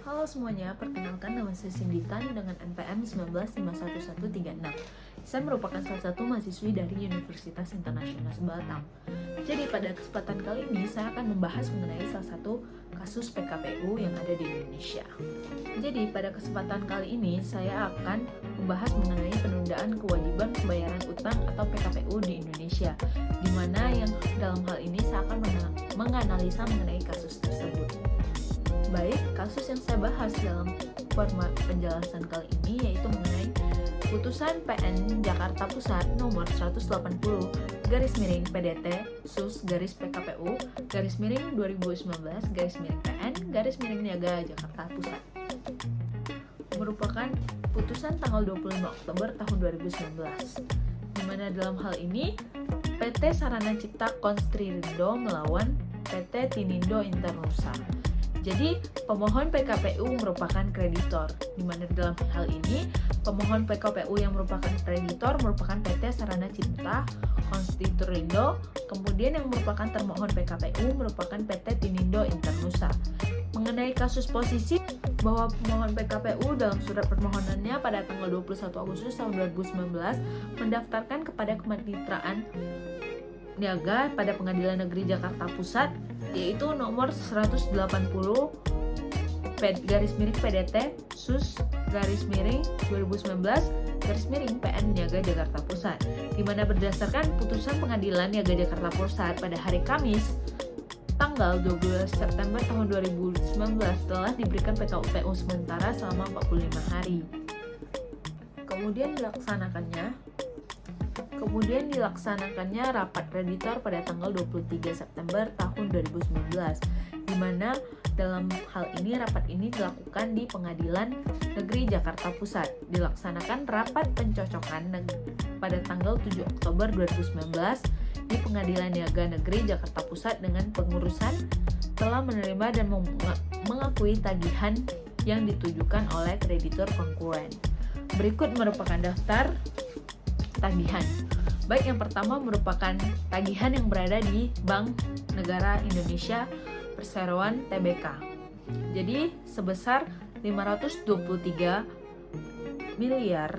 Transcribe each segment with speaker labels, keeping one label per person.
Speaker 1: Halo semuanya, perkenalkan nama saya Sinditan dengan NPM 19511136. Saya merupakan salah satu mahasiswi dari Universitas Internasional Batam. Jadi pada kesempatan kali ini saya akan membahas mengenai salah satu kasus PKPU yang ada di Indonesia. Jadi pada kesempatan kali ini saya akan membahas mengenai penundaan kewajiban pembayaran utang atau PKPU di Indonesia, di mana yang dalam hal ini saya akan menganalisa mengenai kasus tersebut. Baik, kasus yang saya bahas dalam format penjelasan kali ini yaitu mengenai putusan PN Jakarta Pusat nomor 180 PDT sus PKPU 2019 PN Niaga Jakarta Pusat, merupakan putusan tanggal 25 Oktober tahun 2019, di mana dalam hal ini PT Sarana Cipta Konstrindo melawan PT Tinindo Internusa. Jadi, pemohon PKPU merupakan kreditor, di mana dalam hal ini pemohon PKPU yang merupakan kreditor merupakan PT Sarana Cipta Konstrindo, kemudian yang merupakan termohon PKPU merupakan PT Tinindo Internusa. Mengenai kasus posisi bahwa pemohon PKPU dalam surat permohonannya pada tanggal 21 Agustus tahun 2019 mendaftarkan kepada Kemitraan Niaga pada Pengadilan Negeri Jakarta Pusat yaitu nomor 180 PDT sus 2019 PN Niaga Jakarta Pusat, di mana berdasarkan putusan Pengadilan Niaga Jakarta Pusat pada hari Kamis tanggal 12 September tahun 2019 telah diberikan PKPU sementara selama 45 hari. Kemudian dilaksanakannya rapat kreditor pada tanggal 23 September tahun 2019, di mana dalam hal ini rapat ini dilakukan di Pengadilan Negeri Jakarta Pusat. Dilaksanakan rapat pencocokan pada tanggal 7 Oktober 2019 di Pengadilan Niaga Negeri Jakarta Pusat dengan pengurusan telah menerima dan mengakui tagihan yang ditujukan oleh kreditor konkurren. Berikut merupakan daftar tagihan. Baik, yang pertama merupakan tagihan yang berada di Bank Negara Indonesia Perseroan Tbk. Jadi sebesar 523 miliar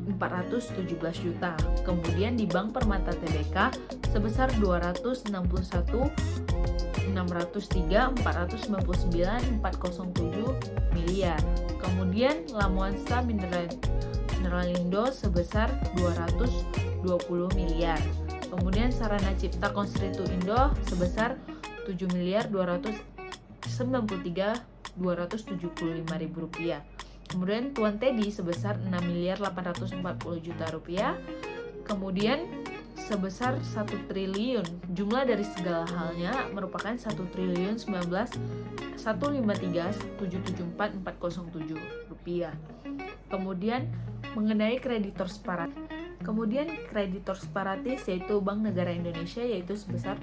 Speaker 1: 417 juta. Kemudian di Bank Permata Tbk sebesar 261 603 499 407 miliar. Kemudian Lamonsta Mineralindo sebesar 220 miliar. Kemudian Sarana Cipta Konstrindo Indo sebesar 7 miliar 293 275 ribu rupiah. Kemudian Tuan Teddy sebesar 6 miliar 840 juta rupiah. Kemudian sebesar 1 triliun. Jumlah dari segala halnya merupakan 1 triliun 153 774 407 rupiah. Kemudian mengenai kreditor separatis yaitu Bank Negara Indonesia yaitu sebesar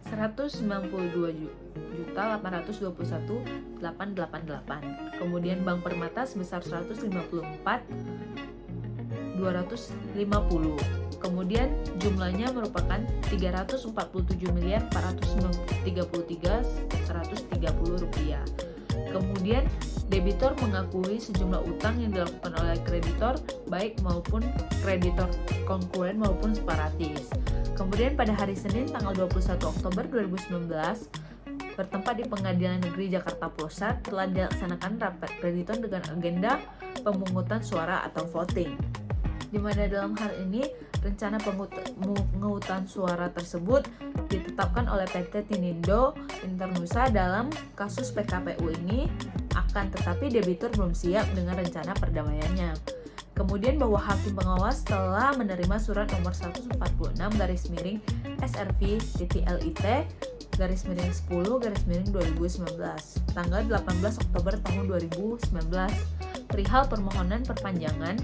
Speaker 1: 192.821.888. Kemudian Bank Permata sebesar 154.250. Kemudian jumlahnya merupakan 347.433.130 rupiah. Kemudian debitur mengakui sejumlah utang yang dilakukan oleh kreditor baik maupun kreditor konkurren maupun separatis. Kemudian pada hari Senin tanggal 21 Oktober 2019 bertempat di Pengadilan Negeri Jakarta Pusat telah dilaksanakan rapat kreditor dengan agenda pemungutan suara atau voting, di mana dalam hal ini rencana pemungutan suara tersebut ditetapkan oleh PT Tinindo Internusa dalam kasus PKPU ini, akan tetapi debitur belum siap dengan rencana perdamaiannya. Kemudian bahwa hakim pengawas telah menerima surat nomor 146 SRV-LIT-10-2019 tanggal 18 Oktober tahun 2019 perihal permohonan perpanjangan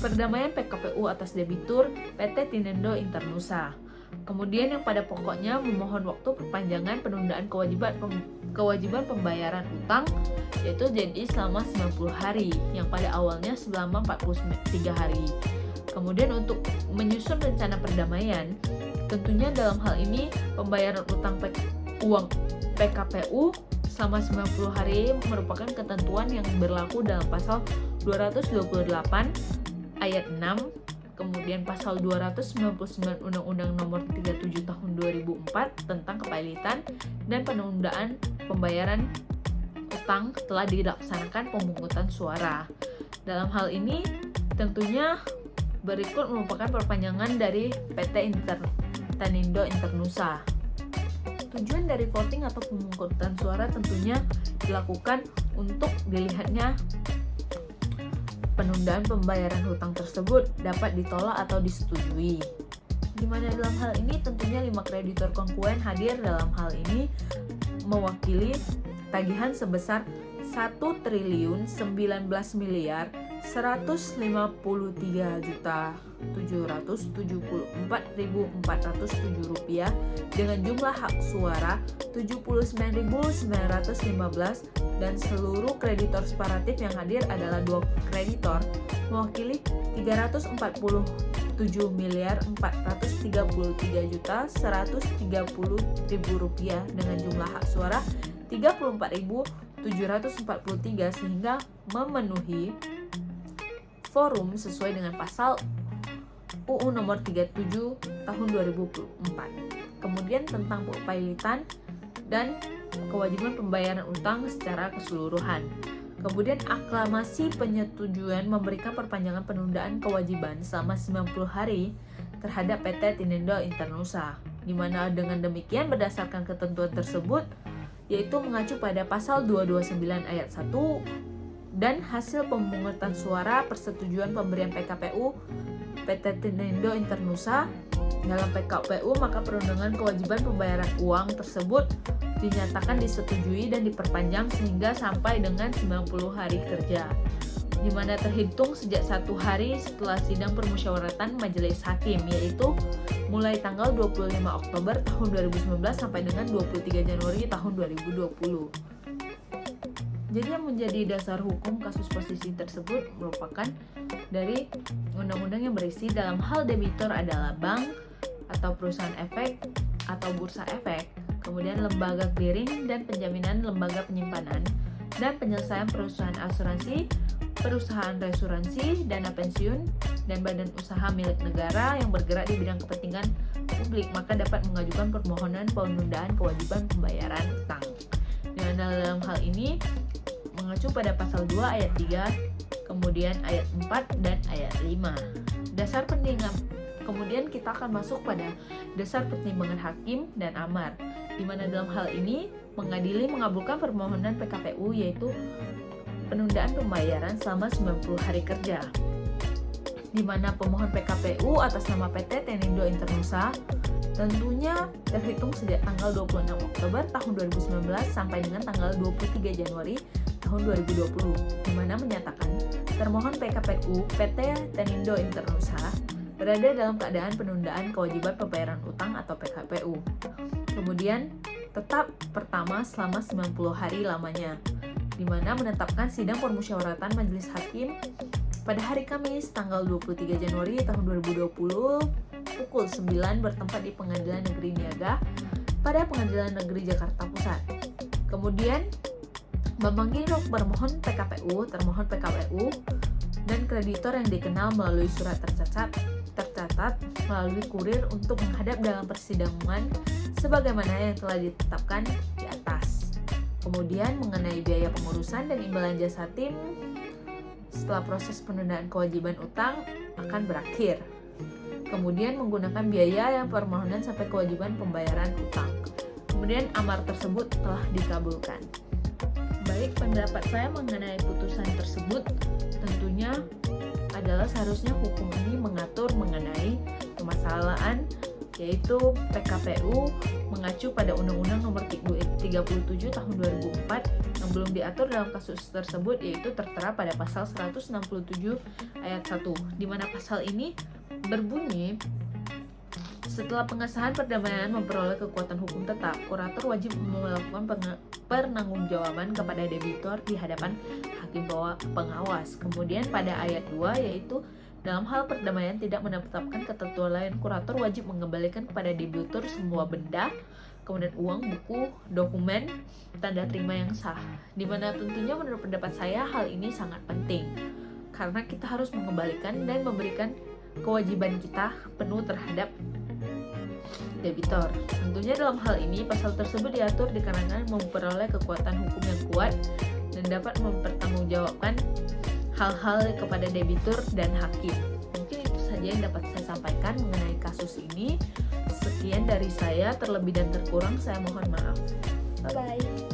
Speaker 1: perdamaian PKPU atas debitur PT Tinindo Internusa. Kemudian yang pada pokoknya memohon waktu perpanjangan penundaan kewajiban pembayaran utang yaitu jadi selama 90 hari yang pada awalnya selama 43 hari. Kemudian untuk menyusun rencana perdamaian, tentunya dalam hal ini pembayaran uang PKPU selama 90 hari merupakan ketentuan yang berlaku dalam pasal 228 ayat 6, kemudian pasal 299 Undang-Undang Nomor 37 Tahun 2004 tentang kepilitan dan penundaan pembayaran utang telah dilaksanakan pemungutan suara. Dalam hal ini tentunya berikut merupakan perpanjangan dari PT Tanindo Internusa. Tujuan dari voting atau pemungutan suara tentunya dilakukan untuk dilihatnya penundaan pembayaran hutang tersebut dapat ditolak atau disetujui. Di mana dalam hal ini tentunya 5 kreditor konkuen hadir dalam hal ini mewakili tagihan sebesar 1.193.774.407 rupiah dengan jumlah hak suara 79.915 dan seluruh kreditor separatif yang hadir adalah 2 kreditor mewakili 344.433.130.000 rupiah dengan jumlah hak suara 34.743 sehingga memenuhi forum sesuai dengan pasal UU nomor 37 tahun 2004. Kemudian tentang kepilitan dan kewajiban pembayaran utang secara keseluruhan. Kemudian aklamasi penyetujuan memberikan perpanjangan penundaan kewajiban selama 90 hari terhadap PT Tanindo Internusa, di mana dengan demikian berdasarkan ketentuan tersebut yaitu mengacu pada pasal 229 ayat 1 dan hasil pemungutan suara persetujuan pemberian PKPU PT Tanindo Internusa dalam PKPU, maka perundangan kewajiban pembayaran uang tersebut dinyatakan disetujui dan diperpanjang sehingga sampai dengan 90 hari kerja, di mana terhitung sejak 1 hari setelah sidang permusyawaratan majelis hakim, yaitu mulai tanggal 25 Oktober tahun 2019 sampai dengan 23 Januari tahun 2020. Jadi yang menjadi dasar hukum kasus posisi tersebut merupakan dari undang-undang yang berisi dalam hal debitur adalah bank atau perusahaan efek atau bursa efek, kemudian lembaga clearing dan penjaminan, lembaga penyimpanan dan penyelesaian perusahaan asuransi, perusahaan reasuransi, dana pensiun, dan badan usaha milik negara yang bergerak di bidang kepentingan publik, maka dapat mengajukan permohonan penundaan kewajiban pembayaran utang. Dengan dalam hal ini mengacu pada pasal 2 ayat 3, kemudian ayat 4 dan ayat 5. Dasar pertimbangan. Kemudian kita akan masuk pada dasar pertimbangan hakim dan amar, di mana dalam hal ini mengadili mengabulkan permohonan PKPU yaitu penundaan pembayaran selama 90 hari kerja, di mana pemohon PKPU atas nama PT Tanindo Internusa tentunya terhitung sejak tanggal 26 Oktober tahun 2019 sampai dengan tanggal 23 Januari tahun 2020, di mana menyatakan termohon PKPU PT Tanindo Internusa berada dalam keadaan penundaan kewajiban pembayaran utang atau PKPU. Kemudian tetap pertama selama 90 hari lamanya, di mana menetapkan sidang permusyawaratan majelis hakim pada hari Kamis tanggal 23 Januari tahun 2020 pukul 9 bertempat di Pengadilan Negeri Niaga pada Pengadilan Negeri Jakarta Pusat. Kemudian memanggil permohon PKPU, termohon PKPU, dan kreditor yang dikenal melalui surat tercatat melalui kurir untuk menghadap dalam persidangan sebagaimana yang telah ditetapkan di atas. Kemudian mengenai biaya pengurusan dan imbalan jasa tim setelah proses penundaan kewajiban utang akan berakhir. Kemudian menggunakan biaya yang permohonan sampai kewajiban pembayaran utang. Kemudian amar tersebut telah dikabulkan. Baik, pendapat saya mengenai putusan tersebut tentunya adalah seharusnya hukum ini mengatur mengenai permasalahan yaitu PKPU mengacu pada Undang-Undang Nomor 37 Tahun 2004 yang belum diatur dalam kasus tersebut, yaitu tertera pada pasal 167 ayat 1, di mana pasal ini berbunyi setelah pengesahan perdamaian memperoleh kekuatan hukum tetap, kurator wajib melakukan penanggung-jawaban kepada debitur di hadapan hakim pengawas. Kemudian pada ayat 2 yaitu dalam hal perdamaian tidak menetapkan ketentuan lain, kurator wajib mengembalikan kepada debitur semua benda, kemudian uang, buku, dokumen, tanda terima yang sah. Dimana tentunya menurut pendapat saya hal ini sangat penting karena kita harus mengembalikan dan memberikan kewajiban kita penuh terhadap debitor. Tentunya dalam hal ini pasal tersebut diatur dikarenakan memperoleh kekuatan hukum yang kuat dan dapat mempertanggungjawabkan hal-hal kepada debitur dan hakim. Mungkin itu saja yang dapat saya sampaikan mengenai kasus ini. Sekian dari saya, terlebih dan terkurang saya mohon maaf.
Speaker 2: Bye-bye.